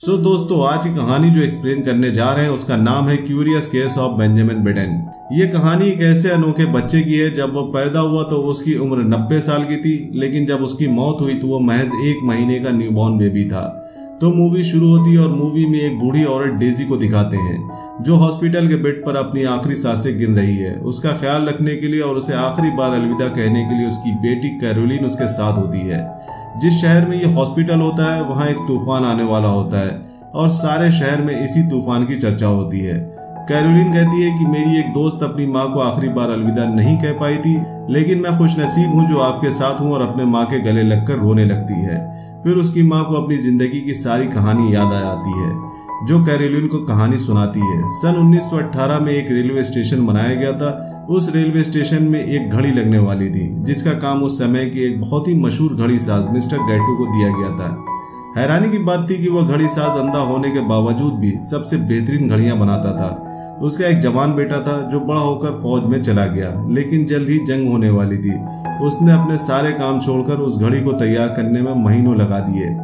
दोस्तों, आज की कहानी जो एक्सप्लेन करने जा रहे हैं उसका नाम है curious case of Benjamin button. ये कहानी एक ऐसे अनोखे बच्चे की है। जब वो पैदा हुआ तो उसकी उम्र 90 साल की थी, लेकिन जब उसकी मौत हुई तो वो महज 1 महीने का न्यूबॉर्न बेबी था। तो मूवी शुरू होती है और मूवी में एक बूढ़ी औरत डेजी को दिखाते हैं जो हॉस्पिटल के बेड पर अपनी आखिरी सांसें गिन रही है। उसका ख्याल रखने के लिए और उसे आखिरी बार अलविदा कहने के लिए उसकी बेटी कैरोलिन उसके साथ होती है। जिस शहर में ये हॉस्पिटल होता है वहाँ एक तूफान आने वाला होता है और सारे शहर में इसी तूफान की चर्चा होती है। कैरोलिन कहती है कि मेरी एक दोस्त अपनी माँ को आखिरी बार अलविदा नहीं कह पाई थी, लेकिन मैं खुशनसीब हूँ जो आपके साथ हूँ, और अपने माँ के गले लगकर रोने लगती है। फिर उसकी माँ को अपनी जिंदगी की सारी कहानी याद आ जाती है जो कैरोलिन को कहानी सुनाती है। सन 1918 में एक रेलवे स्टेशन बनाया गया था। उस रेलवे स्टेशन में एक घड़ी लगने वाली थी जिसका काम उस समय के एक बहुत ही मशहूर घड़ी साज मिस्टर गैटो को दिया गया था। हैरानी की बात थी कि वह घड़ी साज अंधा होने के बावजूद भी सबसे बेहतरीन घड़ियां बनाता था। उसका एक जवान बेटा था जो बड़ा होकर फौज में चला गया, लेकिन जल्द ही जंग होने वाली थी। उसने अपने सारे काम छोड़कर उस घड़ी को तैयार करने में महीनों लगा दिए।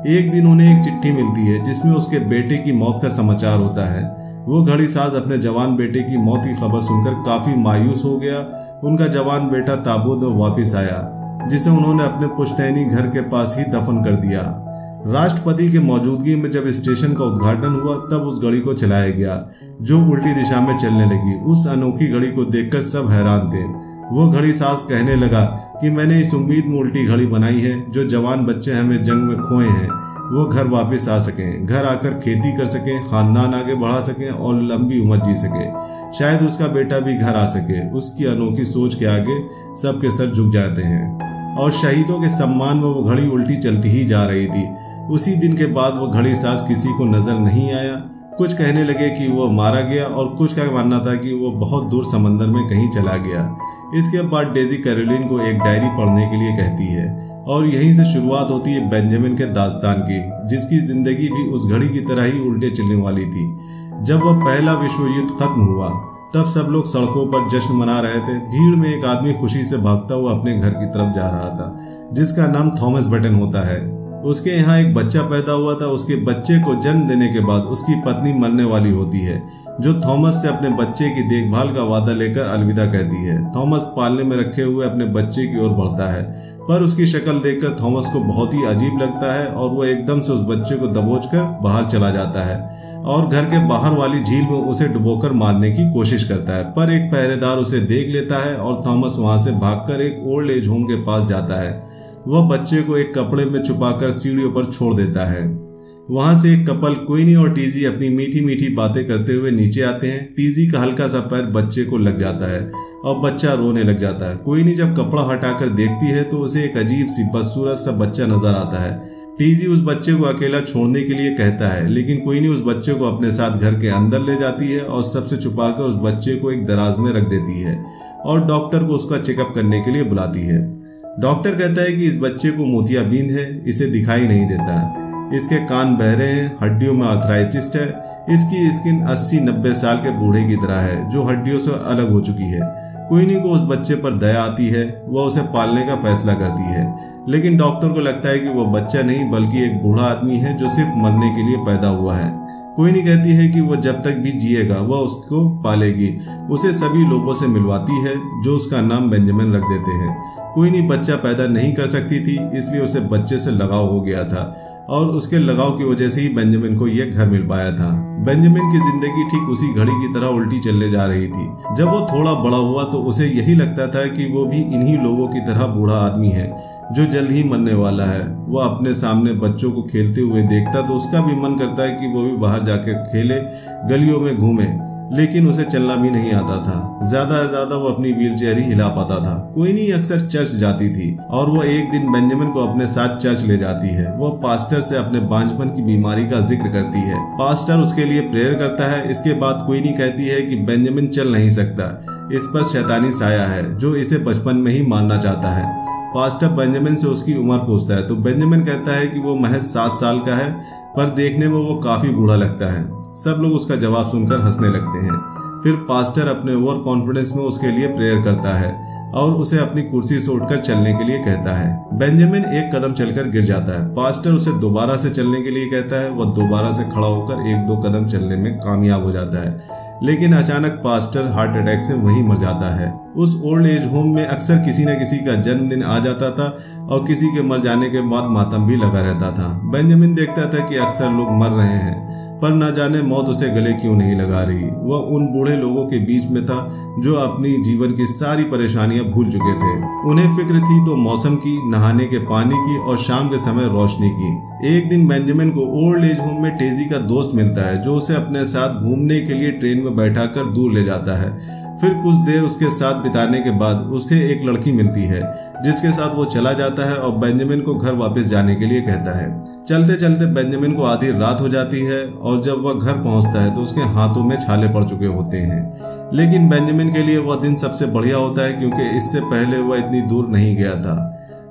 एक दिन उन्हें एक चिट्ठी मिलती है जिसमें उसके बेटे की मौत का समाचार होता है। वो घड़ी साज अपने जवान बेटे की मौत की खबर सुनकर काफी मायूस हो गया। उनका जवान बेटा ताबूत में वापस आया जिसे उन्होंने अपने पुश्तैनी घर के पास ही दफन कर दिया। राष्ट्रपति के मौजूदगी में जब स्टेशन का उद्घाटन हुआ तब उस घड़ी को चलाया गया जो उल्टी दिशा में चलने लगी। उस अनोखी घड़ी को देखकर सब हैरान थे। वो घड़ी साज कहने लगा कि मैंने इस उम्मीद में उल्टी घड़ी बनाई है जो जवान बच्चे हमें जंग में खोए हैं वो घर वापस आ सकें, घर आकर खेती कर सकें, खानदान आगे बढ़ा सकें और लंबी उम्र जी सके। शायद उसका बेटा भी घर आ सके। उसकी अनोखी सोच के आगे सबके सर झुक जाते हैं और शहीदों के सम्मान में वो घड़ी उल्टी चलती ही जा रही थी। उसी दिन के बाद वो घड़ी साज किसी को नजर नहीं आया। कुछ कहने लगे कि वो मारा गया और कुछ का मानना था कि वो बहुत दूर समंदर में कहीं चला गया। इसके बाद डेजी कैरोलिन को एक डायरी पढ़ने के लिए कहती है और यहीं से शुरुआत होती है बेंजामिन के दास्तान की, जिसकी जिंदगी भी उस घड़ी की तरह ही उल्टे चलने वाली थी। जब वह पहला विश्व युद्ध खत्म हुआ तब सब लोग सड़कों पर जश्न मना रहे थे। भीड़ में एक आदमी खुशी से भागता हुआ अपने घर की तरफ जा रहा था जिसका नाम थॉमस बटन होता है। उसके यहाँ एक बच्चा पैदा हुआ था। उसके बच्चे को जन्म देने के बाद उसकी पत्नी मरने वाली होती है जो थॉमस से अपने बच्चे की देखभाल का वादा लेकर अलविदा कहती है। थॉमस पालने में रखे हुए अपने बच्चे की ओर बढ़ता है, पर उसकी शक्ल देखकर थॉमस को बहुत ही अजीब लगता है और वो एकदम से उस बच्चे को दबोचकर बाहर चला जाता है और घर के बाहर वाली झील में उसे डुबोकर मारने की कोशिश करता है। पर एक पहरेदार उसे देख लेता है और थॉमस वहां से भागकर एक ओल्ड एज होम के पास जाता है। वह बच्चे को एक कपड़े में छुपाकर सीढ़ियों पर छोड़ देता है। वहां से एक कपल क्वीनी और टीजी अपनी मीठी मीठी बातें करते हुए नीचे आते हैं। टीजी का हल्का सा पैर बच्चे को लग जाता है और बच्चा रोने लग जाता है। क्वीनी जब कपड़ा हटाकर देखती है तो उसे एक अजीब सी बदसूरत सा बच्चा नजर आता है। टीजी उस बच्चे को अकेला छोड़ने के लिए कहता है, लेकिन क्वीनी उस बच्चे को अपने साथ घर के अंदर ले जाती है और सबसे छुपाकर उस बच्चे को एक दराज में रख देती है और डॉक्टर को उसका चेकअप करने के लिए बुलाती है। डॉक्टर कहता है कि इस बच्चे को मोतियाबिंद है, इसे दिखाई नहीं देता, इसके कान बहरे हैं, हड्डियों में आर्थराइटिस है, इसकी स्किन 80-90 साल के बूढ़े की तरह है जो हड्डियों से अलग हो चुकी है। क्वीनी को उस बच्चे पर दया आती है। वह उसे पालने का फैसला करती है, लेकिन डॉक्टर को लगता है कि वह बच्चा नहीं बल्कि एक बूढ़ा आदमी है जो सिर्फ मरने के लिए पैदा हुआ है। क्वीनी कहती है कि वह जब तक भी जिएगा वह उसको पालेगी। उसे सभी लोगों से मिलवाती है जो उसका नाम बेंजामिन रख देते हैं। क्वीनी बच्चा पैदा नहीं कर सकती थी, इसलिए उसे बच्चे से लगाव हो गया था और उसके लगाव की वजह से ही बेंजामिन को यह घर मिल पाया था। बेंजामिन की जिंदगी ठीक उसी घड़ी की तरह उल्टी चलने जा रही थी। जब वो थोड़ा बड़ा हुआ तो उसे यही लगता था कि वो भी इन्हीं लोगों की तरह बूढ़ा आदमी है जो जल्द ही मरने वाला है। वह अपने सामने बच्चों को खेलते हुए देखता तो उसका भी मन करता है कि वो भी बाहर जाकर खेले, गलियों में घूमे, लेकिन उसे चलना भी नहीं आता था। ज्यादा से ज्यादा वो अपनी व्हीलचेयर ही हिला पाता था। क्वीनी अक्सर चर्च जाती थी और वो एक दिन बेंजामिन को अपने साथ चर्च ले जाती है। वो पास्टर से अपने बांझपन की बीमारी का जिक्र करती है। पास्टर उसके लिए प्रेयर करता है। इसके बाद क्वीनी कहती है कि बेंजामिन चल नहीं सकता, इस पर शैतानी साया है जो इसे बचपन में ही मारना चाहता है। पास्टर बेंजामिन से उसकी उम्र पूछता है तो बेंजामिन कहता है कि वो महज 7 साल का है, पर देखने में वो काफी बूढ़ा लगता है। सब लोग उसका जवाब सुनकर हंसने लगते हैं। फिर पास्टर अपने ओवर कॉन्फिडेंस में उसके लिए प्रेयर करता है और उसे अपनी कुर्सी से उठकर चलने के लिए कहता है। बेंजामिन एक कदम चलकर गिर जाता है। पास्टर उसे दोबारा से चलने के लिए कहता है। वह दोबारा से खड़ा होकर 1-2 कदम चलने में कामयाब हो जाता है, लेकिन अचानक पास्टर हार्ट अटैक से वहीं मर जाता है। उस ओल्ड एज होम में अक्सर किसी न किसी का जन्मदिन आ जाता था और किसी के मर जाने के बाद मातम भी लगा रहता था। बेंजामिन देखता था कि अक्सर लोग मर रहे हैं, पर न जाने मौत उसे गले क्यों नहीं लगा रही। वह उन बूढ़े लोगों के बीच में था जो अपनी जीवन की सारी परेशानियां भूल चुके थे। उन्हें फिक्र थी तो मौसम की, नहाने के पानी की और शाम के समय रोशनी की। एक दिन बेंजामिन को ओल्ड एज होम में टेजी का दोस्त मिलता है, जो उसे अपने साथ घूमने के लिए ट्रेन में बैठाकर दूर ले जाता है। फिर कुछ देर उसके साथ बिताने के बाद उसे एक लड़की मिलती है, जिसके साथ वो चला जाता है और बेंजामिन को घर वापस जाने के लिए कहता है। चलते चलते बेंजामिन को आधी रात हो जाती है और जब वह घर पहुंचता है तो उसके हाथों में छाले पड़ चुके होते हैं। लेकिन बेंजामिन के लिए वह दिन सबसे बढ़िया होता है, क्योंकि इससे पहले वह इतनी दूर नहीं गया था।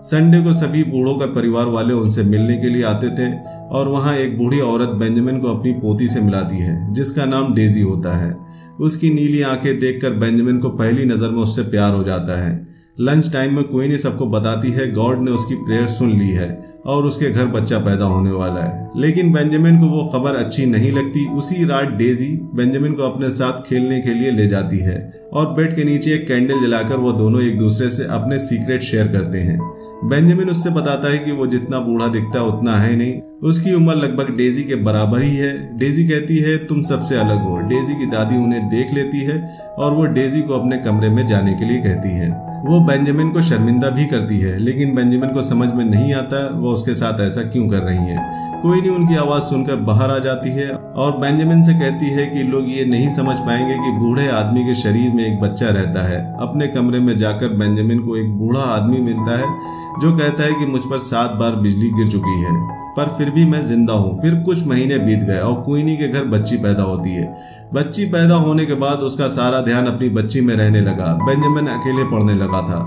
संडे को सभी बूढ़ों का परिवार वाले उनसे मिलने के लिए आते थे और वहाँ एक बूढ़ी औरत बेंजामिन को अपनी पोती से मिलाती है, जिसका नाम डेजी होता है। उसकी नीली आंखें देखकर बेंजामिन को पहली नजर में उससे प्यार हो जाता है। लंच टाइम में क्वीनी सबको बताती है गॉड ने उसकी प्रेयर सुन ली है और उसके घर बच्चा पैदा होने वाला है। लेकिन बेंजामिन को वो खबर अच्छी नहीं लगती। उसी रात डेजी बेंजामिन को अपने साथ खेलने के लिए ले जाती है और बेड के नीचे एक कैंडल जलाकर वो दोनों एक दूसरे से अपने सीक्रेट शेयर करते हैं। बेंजामिन उससे बताता है कि वो जितना बूढ़ा दिखता है उतना है नहीं, उसकी उम्र लगभग डेजी के बराबर ही है। डेजी कहती है तुम सबसे अलग हो। डेजी की दादी उन्हें देख लेती है और वो डेजी को अपने कमरे में जाने के लिए कहती है। वो बेंजामिन को शर्मिंदा भी करती है, लेकिन बेंजामिन को समझ में नहीं आता वो उसके साथ ऐसा क्यों कर रही है। कोई नहीं उनकी आवाज सुनकर बाहर आ जाती है और बेंजामिन से कहती है कि लोग ये नहीं समझ पाएंगे कि बूढ़े आदमी के शरीर में एक बच्चा रहता है। अपने कमरे में जाकर बेंजामिन को एक बूढ़ा आदमी मिलता है जो कहता है कि मुझ पर 7 बार बिजली गिर चुकी है, पर फिर भी मैं जिंदा हूँ। फिर कुछ महीने बीत गए और क्वीनी के घर बच्ची पैदा होती है। बच्ची पैदा होने के बाद उसका सारा ध्यान अपनी बच्ची में रहने लगा। बेंजामिन अकेले पढ़ने लगा था।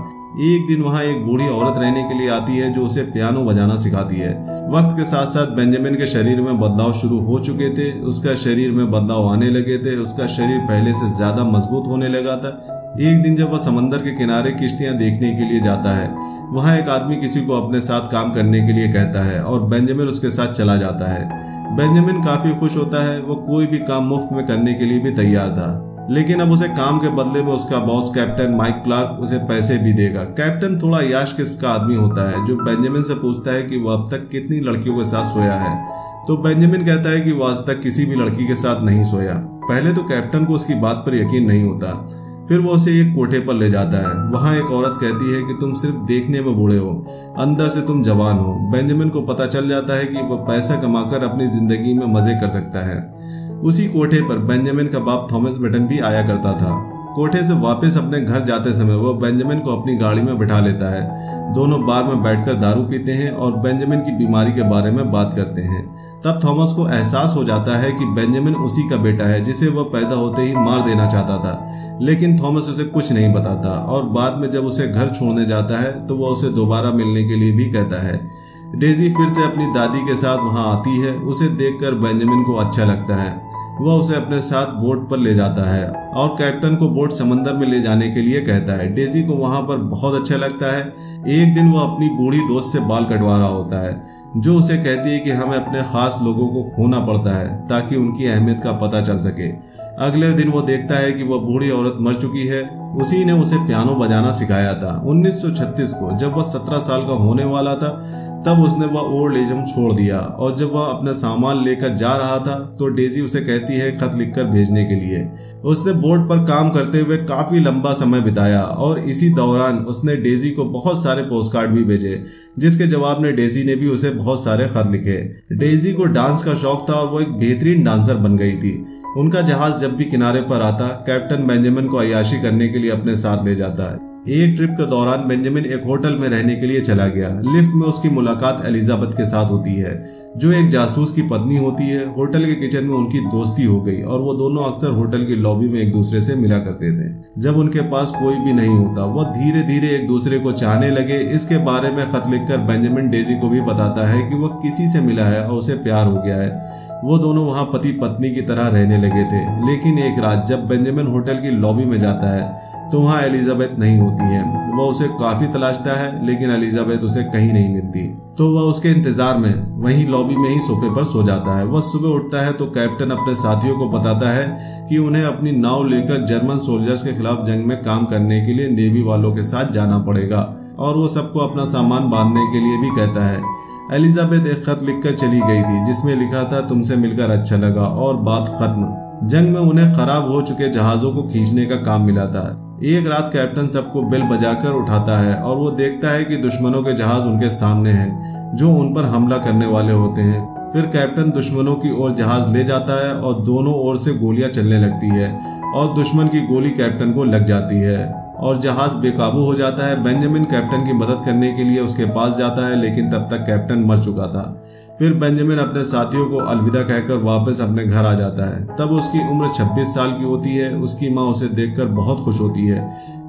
एक दिन वहाँ एक बूढ़ी औरत रहने के लिए आती है जो उसे पियानो बजाना सिखाती है। वक्त के साथ साथ बेंजामिन के शरीर में बदलाव शुरू हो चुके थे। उसका शरीर में बदलाव आने लगे थे। उसका शरीर पहले से ज्यादा मजबूत होने लगा था। एक दिन जब वह समंदर के किनारे किश्तियां देखने के लिए जाता है, वहाँ एक आदमी किसी को अपने साथ काम करने के लिए कहता है और बेंजामिन उसके साथ चला जाता है। बेंजामिन काफी खुश होता है। वो कोई भी काम मुफ्त में करने के लिए भी तैयार था, लेकिन अब उसे काम के बदले में उसका बॉस कैप्टन माइक क्लार्क उसे पैसे भी देगा। कैप्टन थोड़ा याश किस्म का आदमी होता है जो बेंजामिन से पूछता है कि वह अब तक कितनी लड़कियों के साथ सोया है। तो बेंजामिन कहता है कि वह आज तक किसी भी लड़की के साथ नहीं सोया। पहले तो कैप्टन को उसकी बात पर यकीन नहीं होता। फिर वो उसे एक कोठे पर ले जाता है। वहाँ एक औरत कहती है कि तुम सिर्फ देखने में बूढ़े हो, अंदर से तुम जवान हो। बेंजामिन को पता चल जाता है कि वह पैसा कमाकर अपनी जिंदगी में मजे कर सकता है। उसी कोठे पर बेंजामिन का बाप थॉमस बेटन भी आया करता था। कोठे से वापस अपने घर जाते समय वह बेंजामिन को अपनी गाड़ी में बिठा लेता है। दोनों बार में बैठकर दारू पीते हैं और बेंजामिन की बीमारी के बारे में बात करते हैं। तब थॉमस को एहसास हो जाता है कि बेंजामिन उसी का बेटा है जिसे वह पैदा होते ही मार देना चाहता था, लेकिन थॉमस उसे कुछ नहीं बताता और बाद में जब उसे घर छोड़ने जाता है तो वह उसे दोबारा मिलने के लिए भी कहता है। डेजी फिर से अपनी दादी के साथ वहां आती है। उसे देखकर बेंजामिन को अच्छा लगता है। वह उसे अपने साथ बोट पर ले जाता है और कैप्टन को बोट समंदर में ले जाने के लिए कहता है। डेजी को वहां पर बहुत अच्छा लगता है। एक दिन वह अपनी बूढ़ी दोस्त से बाल कटवा रहा होता है, जो उसे कहती है कि हमें अपने खास लोगों को खोना पड़ता है ताकि उनकी अहमियत का पता चल सके। अगले दिन वो देखता है कि वह बूढ़ी औरत मर चुकी है। उसी ने उसे पियानो बजाना सिखाया था। 1936 को जब वह 17 साल का होने वाला था, तब उसने वह ओल्ड एज होम छोड़ दिया और जब वह अपना सामान लेकर जा रहा था तो डेजी उसे कहती है खत लिखकर भेजने के लिए। उसने बोर्ड पर काम करते हुए काफी लंबा समय बिताया और इसी दौरान उसने डेजी को बहुत सारे पोस्ट कार्ड भी भेजे, जिसके जवाब में डेजी ने भी उसे बहुत सारे खत लिखे। डेजी को डांस का शौक था और वो एक बेहतरीन डांसर बन गई थी। उनका जहाज जब भी किनारे पर आता, कैप्टन बेंजामिन को अय्याशी करने के लिए अपने साथ ले जाता है। एक ट्रिप के दौरान बेंजामिन एक होटल में रहने के लिए चला गया। लिफ्ट में उसकी मुलाकात एलिजाबेथ के साथ होती है, जो एक जासूस की पत्नी होती है। होटल के किचन में उनकी दोस्ती हो गई और वो दोनों अक्सर होटल की लॉबी में एक दूसरे से मिला करते थे। जब उनके पास कोई भी नहीं होता, वह धीरे धीरे एक दूसरे को चाहने लगे। इसके बारे में खत लिखकर बेंजामिन डेजी को भी बताता है कि वह किसी से मिला है और उसे प्यार हो गया है। वो दोनों वहाँ पति पत्नी की तरह रहने लगे थे। लेकिन एक रात जब बेंजामिन होटल की लॉबी में जाता है तो वहाँ एलिजाबेथ नहीं होती है। वह उसे काफी तलाशता है लेकिन एलिजाबेथ उसे कहीं नहीं मिलती, तो वह उसके इंतजार में वहीं लॉबी में ही सोफे पर सो जाता है। वह सुबह उठता है तो कैप्टन अपने साथियों को बताता है कि उन्हें अपनी नाव लेकर जर्मन सोल्जर्स के खिलाफ जंग में काम करने के लिए नेवी वालों के साथ जाना पड़ेगा और वो सबको अपना सामान बांधने के लिए भी कहता है। एलिजाबेथ एक खत लिखकर चली गई थी जिसमें लिखा था, तुमसे मिलकर अच्छा लगा, और बात खत्म। जंग में उन्हें खराब हो चुके जहाजों को खींचने का काम मिला था। एक रात कैप्टन सबको बेल बजाकर उठाता है और वो देखता है कि दुश्मनों के जहाज उनके सामने हैं जो उन पर हमला करने वाले होते हैं। फिर कैप्टन दुश्मनों की ओर जहाज ले जाता है और दोनों ओर से गोलियां चलने लगती है और दुश्मन की गोली कैप्टन को लग जाती है और जहाज बेकाबू हो जाता है। बेंजामिन कैप्टन की मदद करने के लिए उसके पास जाता है लेकिन तब तक कैप्टन मर चुका था। फिर बेंजामिन अपने साथियों को अलविदा कहकर वापस अपने घर आ जाता है। तब उसकी उम्र 26 साल की होती है। उसकी माँ उसे देखकर बहुत खुश होती है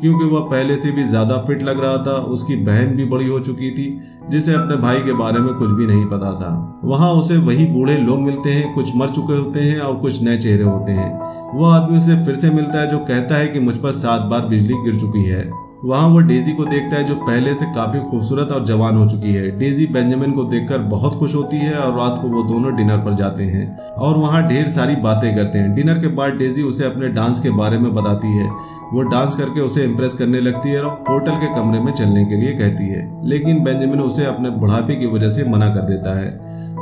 क्योंकि वह पहले से भी ज्यादा फिट लग रहा था। उसकी बहन भी बड़ी हो चुकी थी जिसे अपने भाई के बारे में कुछ भी नहीं पता था। वहाँ उसे वही बूढ़े लोग मिलते हैं, कुछ मर चुके होते हैं और कुछ नए चेहरे होते हैं। वह आदमी उसे फिर से मिलता है जो कहता है कि मुझ पर 7 बार बिजली गिर चुकी है। वहाँ वो डेजी को देखता है जो पहले से काफी खूबसूरत और जवान हो चुकी है। डेजी बेंजामिन को देखकर बहुत खुश होती है और रात को वो दोनों डिनर पर जाते हैं और वहाँ ढेर सारी बातें करते हैं। डिनर के बाद डेजी उसे अपने डांस के बारे में बताती है। वो डांस करके उसे इम्प्रेस करने लगती है और होटल के कमरे में चलने के लिए कहती है, लेकिन बेंजामिन उसे अपने बुढ़ापे की वजह से मना कर देता है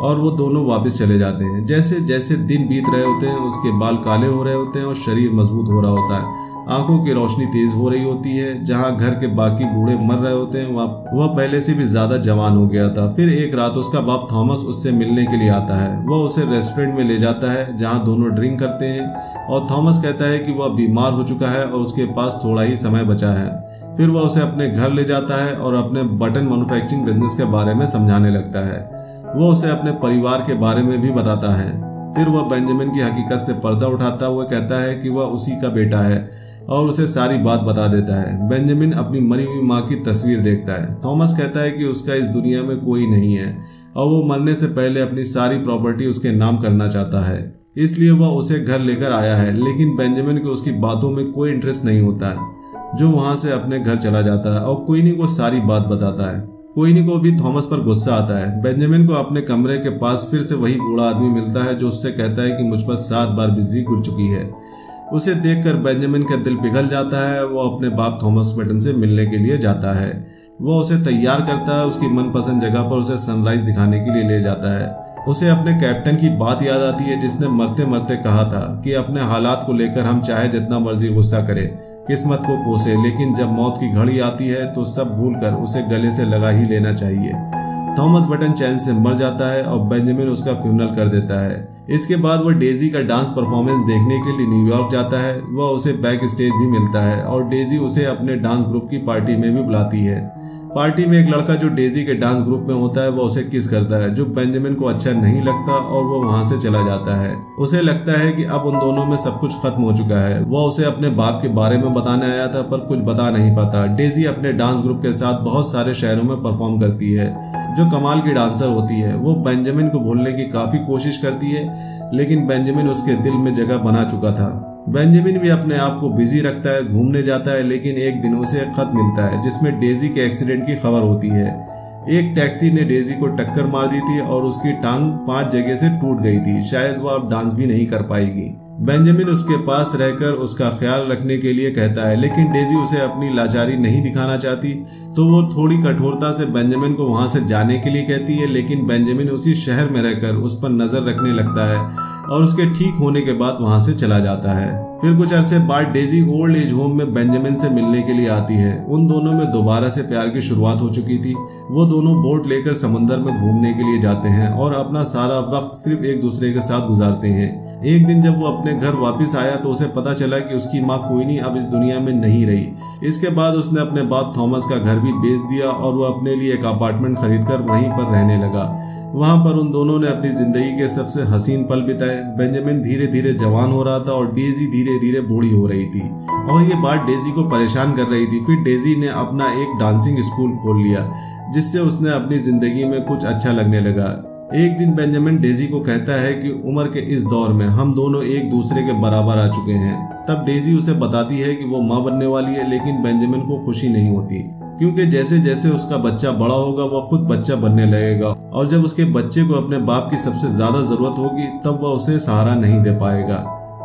और वो दोनों वापस चले जाते हैं। जैसे जैसे दिन बीत रहे होते हैं उसके बाल काले हो रहे होते हैं और शरीर मजबूत हो रहा होता है। आंखों की रोशनी तेज हो रही होती है। जहां घर के बाकी बूढ़े मर रहे होते हैं वह पहले से भी ज्यादा जवान हो गया था। फिर एक रात उसका बाप थॉमस उससे मिलने के लिए आता है। वह उसे रेस्टोरेंट में ले जाता है जहां दोनों ड्रिंक करते हैं और थॉमस कहता है कि वह बीमार हो चुका है और उसके पास थोड़ा ही समय बचा है। फिर वह उसे अपने घर ले जाता है और अपने बटन मैन्युफैक्चरिंग बिजनेस के बारे में समझाने लगता है। वह उसे अपने परिवार के बारे में भी बताता है। फिर वह बेंजामिन की हकीकत से पर्दा उठाता हुआ कहता है कि वह उसी का बेटा है और उसे सारी बात बता देता है। बेंजामिन अपनी मरी हुई माँ की तस्वीर देखता है। थॉमस कहता है कि उसका इस दुनिया में कोई नहीं है और वो मरने से पहले अपनी सारी प्रॉपर्टी उसके नाम करना चाहता है, इसलिए वह उसे घर लेकर आया है। लेकिन बेंजामिन को उसकी बातों में कोई इंटरेस्ट नहीं होता है, जो वहां से अपने घर चला जाता है और कोइनी को सारी बात बताता है। कोइनी को भी थॉमस पर गुस्सा आता है। बेंजामिन को अपने कमरे के पास फिर से वही बूढ़ा आदमी मिलता है जो उससे कहता है कि मुझ पर 7 बार बिजली गिर चुकी है। उसे देखकर बेंजामिन का दिल पिघल जाता है। वो अपने बाप थॉमस बटन से मिलने के लिए जाता है। वो उसे तैयार करता है, उसकी मनपसंद जगह पर उसे सनराइज दिखाने के लिए ले जाता है। उसे अपने कैप्टन की बात याद आती है जिसने मरते मरते कहा था कि अपने हालात को लेकर हम चाहे जितना मर्जी गुस्सा करें, किस्मत को कोसे, लेकिन जब मौत की घड़ी आती है तो सब भूलकर उसे गले से लगा ही लेना चाहिए। थॉमस बटन चैन से मर जाता है और बेंजामिन उसका फ्यूनरल कर देता है। इसके बाद वह डेजी का डांस परफॉर्मेंस देखने के लिए न्यूयॉर्क जाता है। वह उसे बैक स्टेज भी मिलता है और डेजी उसे अपने डांस ग्रुप की पार्टी में भी बुलाती है। पार्टी में एक लड़का जो डेजी के डांस ग्रुप में होता है वह उसे किस करता है, जो बेंजामिन को अच्छा नहीं लगता और वह वहां से चला जाता है। उसे लगता है कि अब उन दोनों में सब कुछ खत्म हो चुका है। वह उसे अपने बाप के बारे में बताने आया था पर कुछ बता नहीं पाता। डेजी अपने डांस ग्रुप के साथ बहुत सारे शहरों में परफॉर्म करती है, जो कमाल की डांसर होती है। वो बेंजामिन को भूलने की काफी कोशिश करती है लेकिन बेंजामिन उसके दिल में जगह बना चुका था। बेंजामिन भी अपने आप को बिजी रखता है, घूमने जाता है, लेकिन एक दिन उसे एक खत मिलता है जिसमें डेजी के एक्सीडेंट की खबर होती है। एक टैक्सी ने डेजी को टक्कर मार दी थी और उसकी टांग 5 जगह से टूट गई थी। शायद वह अब डांस भी नहीं कर पाएगी। बेंजामिन उसके पास रहकर उसका ख्याल रखने के लिए कहता है, लेकिन डेजी उसे अपनी लाचारी नहीं दिखाना चाहती, तो वो थोड़ी कठोरता से बेंजामिन को वहां से जाने के लिए कहती है। लेकिन बेंजामिन उसी शहर में रहकर उस पर नजर रखने लगता है और उसके ठीक होने के बाद वहां से चला जाता है। फिर कुछ अरसे बाद डेजी ओल्ड एज होम में बेंजामिन से मिलने के लिए आती है। उन दोनों में दोबारा से प्यार की शुरुआत हो चुकी थी। वो दोनों बोट लेकर समंदर में घूमने के लिए जाते हैं और अपना सारा वक्त सिर्फ एक दूसरे के साथ गुजारते हैं। एक दिन जब वो अपने घर वापस आया तो उसे पता चला कि उसकी माँ कोइनी अब इस दुनिया में नहीं रही। इसके बाद उसने अपने बाप थॉमस का घर भी बेच दिया और वो अपने लिए एक अपार्टमेंट खरीदकर वहीं पर रहने लगा। वहां पर उन दोनों ने अपनी जिंदगी के सबसे हसीन पल बिताए। बेंजामिन धीरे धीरे जवान हो रहा था और डेजी धीरे धीरे बूढ़ी हो रही थी और ये बात डेजी को परेशान कर रही थी। फिर डेजी ने अपना एक डांसिंग स्कूल खोल लिया जिससे उसने अपनी जिंदगी में कुछ अच्छा लगने लगा। एक दिन बेंजामिन डेजी को कहता है कि उम्र के इस दौर में हम दोनों एक दूसरे के बराबर आ चुके हैं। तब डेजी उसे बताती है कि वो माँ बनने वाली है, लेकिन बेंजामिन को खुशी नहीं होती क्योंकि जैसे जैसे उसका बच्चा बड़ा होगा वह खुद बच्चा बनने लगेगा और जब उसके बच्चे को अपने बाप की सबसे ज्यादा जरूरत होगी तब वह उसे सहारा नहीं दे पाएगा।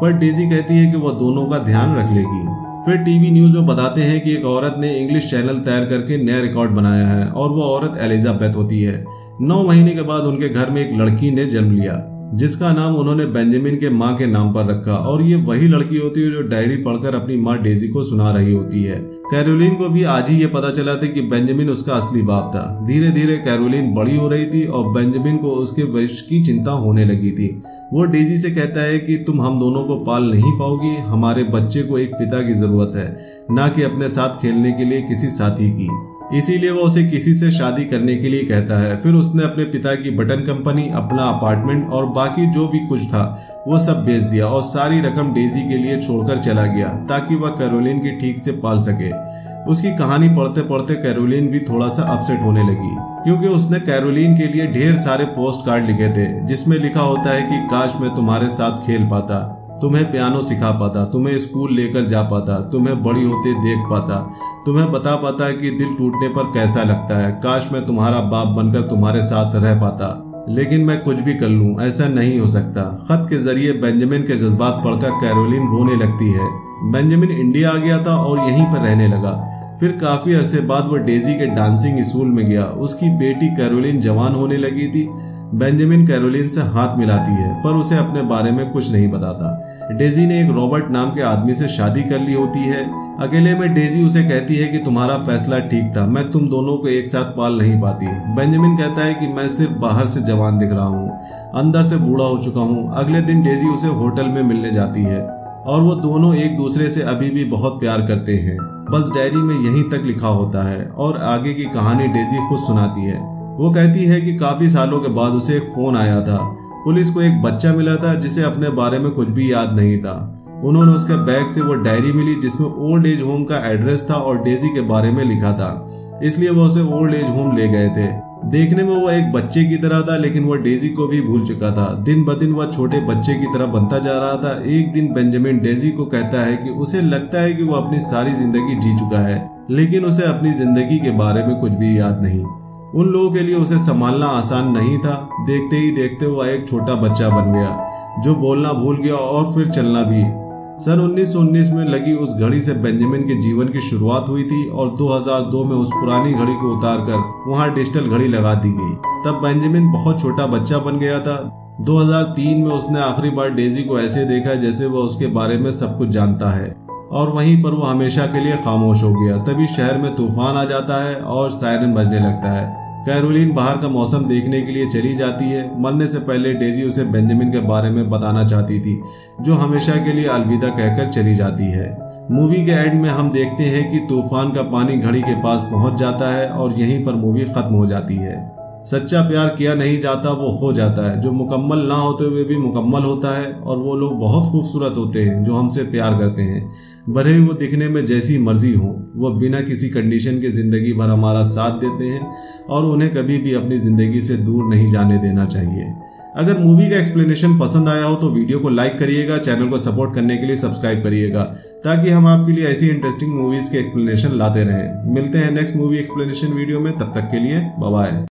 पर डेजी कहती है कि वह दोनों का ध्यान रख लेगी। फिर टीवी न्यूज में बताते हैं कि एक औरत ने इंग्लिश चैनल तैयार करके नया रिकॉर्ड बनाया है और वो औरत एलिजाबेथ होती है। 9 महीने के बाद उनके घर में एक लड़की ने जन्म लिया जिसका नाम उन्होंने बेंजामिन के माँ के नाम पर रखा और ये वही लड़की होती है जो डायरी पढ़कर अपनी माँ डेजी को सुना रही होती है। कैरोलिन को भी आज ही ये पता चला था कि बेंजामिन उसका असली बाप था। धीरे धीरे कैरोलिन बड़ी हो रही थी और बेंजामिन को उसके भविष्य की चिंता होने लगी थी। वो डेजी से कहता है कि तुम हम दोनों को पाल नहीं पाओगी, हमारे बच्चे को एक पिता की जरूरत है, ना कि अपने साथ खेलने के लिए किसी साथी की। इसीलिए वो उसे किसी से शादी करने के लिए कहता है। फिर उसने अपने पिता की बटन कंपनी, अपना अपार्टमेंट और बाकी जो भी कुछ था वो सब बेच दिया और सारी रकम डेजी के लिए छोड़कर चला गया ताकि वह कैरोलिन की ठीक से पाल सके। उसकी कहानी पढ़ते पढ़ते कैरोलिन भी थोड़ा सा अपसेट होने लगी क्योंकि उसने कैरोलिन के लिए ढेर सारे पोस्ट कार्ड लिखे थे जिसमें लिखा होता है कि काश मैं तुम्हारे साथ खेल पाता, तुम्हें पियानो सिखा पाता, तुम्हें स्कूल लेकर जा पाता, तुम्हें बड़ी होते देख पाता, तुम्हें बता पाता कि दिल टूटने पर कैसा लगता है, काश मैं तुम्हारा बाप बनकर तुम्हारे साथ रह पाता, लेकिन मैं कुछ भी कर लूं ऐसा नहीं हो सकता। खत के जरिए बेंजामिन के जज्बात पढ़कर कैरोलिन रोने लगती है। बेंजामिन इंडिया आ गया था और यहीं पर रहने लगा। फिर काफी अरसे बाद वो डेजी के डांसिंग स्कूल में गया। उसकी बेटी कैरोलिन जवान होने लगी थी। बेंजामिन कैरोलिन से हाथ मिलाती है पर उसे अपने बारे में कुछ नहीं बताता। डेजी ने एक रॉबर्ट नाम के आदमी से शादी कर ली होती है। अकेले में डेजी उसे कहती है कि तुम्हारा फैसला ठीक था, मैं तुम दोनों को एक साथ पाल नहीं पाती। बेंजामिन कहता है कि मैं सिर्फ बाहर से जवान दिख रहा हूँ, अंदर से बूढ़ा हो चुका हूँ। अगले दिन डेजी उसे होटल में मिलने जाती है और वो दोनों एक दूसरे से अभी भी बहुत प्यार करते हैं। बस डायरी में यहीं तक लिखा होता है और आगे की कहानी डेजी खुद सुनाती है। वो कहती है कि काफी सालों के बाद उसे एक फोन आया था। पुलिस को एक बच्चा मिला था जिसे अपने बारे में कुछ भी याद नहीं था। उन्होंने उसके बैग से वो डायरी मिली जिसमें ओल्ड एज होम का एड्रेस था और डेजी के बारे में लिखा था, इसलिए वो उसे ओल्ड एज होम ले गए थे। देखने में वो एक बच्चे की तरह था लेकिन वो डेजी को भी भूल चुका था। दिन ब दिन वह छोटे बच्चे की तरह बनता जा रहा था। एक दिन बेंजामिन डेजी को कहता है कि उसे लगता है कि वो अपनी सारी जिंदगी जी चुका है लेकिन उसे अपनी जिंदगी के बारे में कुछ भी याद नहीं। उन लोगों के लिए उसे संभालना आसान नहीं था। देखते ही देखते वह एक छोटा बच्चा बन गया जो बोलना भूल गया और फिर चलना भी। सन 1919 में लगी उस घड़ी से बेंजामिन के जीवन की शुरुआत हुई थी और 2002 में उस पुरानी घड़ी को उतारकर वहां डिजिटल घड़ी लगा दी गई। तब बेंजामिन बहुत छोटा बच्चा बन गया था। 2003 में उसने आखिरी बार डेजी को ऐसे देखा जैसे वह उसके बारे में सब कुछ जानता है और वहीं पर वो हमेशा के लिए खामोश हो गया। तभी शहर में तूफान आ जाता है और सायरन बजने लगता है। कैरोलिन बाहर का मौसम देखने के लिए चली जाती है। मरने से पहले डेजी उसे बेंजामिन के बारे में बताना चाहती थी जो हमेशा के लिए अलविदा कहकर चली जाती है। मूवी के एंड में हम देखते हैं कि तूफान का पानी घड़ी के पास पहुंच जाता है और यहीं पर मूवी खत्म हो जाती है। सच्चा प्यार किया नहीं जाता, वो हो जाता है। जो मुकम्मल ना होते हुए भी मुकम्मल होता है और वो लोग बहुत खूबसूरत होते हैं जो हमसे प्यार करते हैं। भले ही वो दिखने में जैसी मर्जी हो, वो बिना किसी कंडीशन के जिंदगी भर हमारा साथ देते हैं और उन्हें कभी भी अपनी जिंदगी से दूर नहीं जाने देना चाहिए। अगर मूवी का एक्सप्लेनेशन पसंद आया हो तो वीडियो को लाइक करिएगा, चैनल को सपोर्ट करने के लिए सब्सक्राइब करिएगा ताकि हम आपके लिए ऐसी इंटरेस्टिंग मूवीज के एक्सप्लेनेशन लाते रहें। मिलते हैं नेक्स्ट मूवी एक्सप्लेनेशन वीडियो में, तब तक के लिए बाय बाय।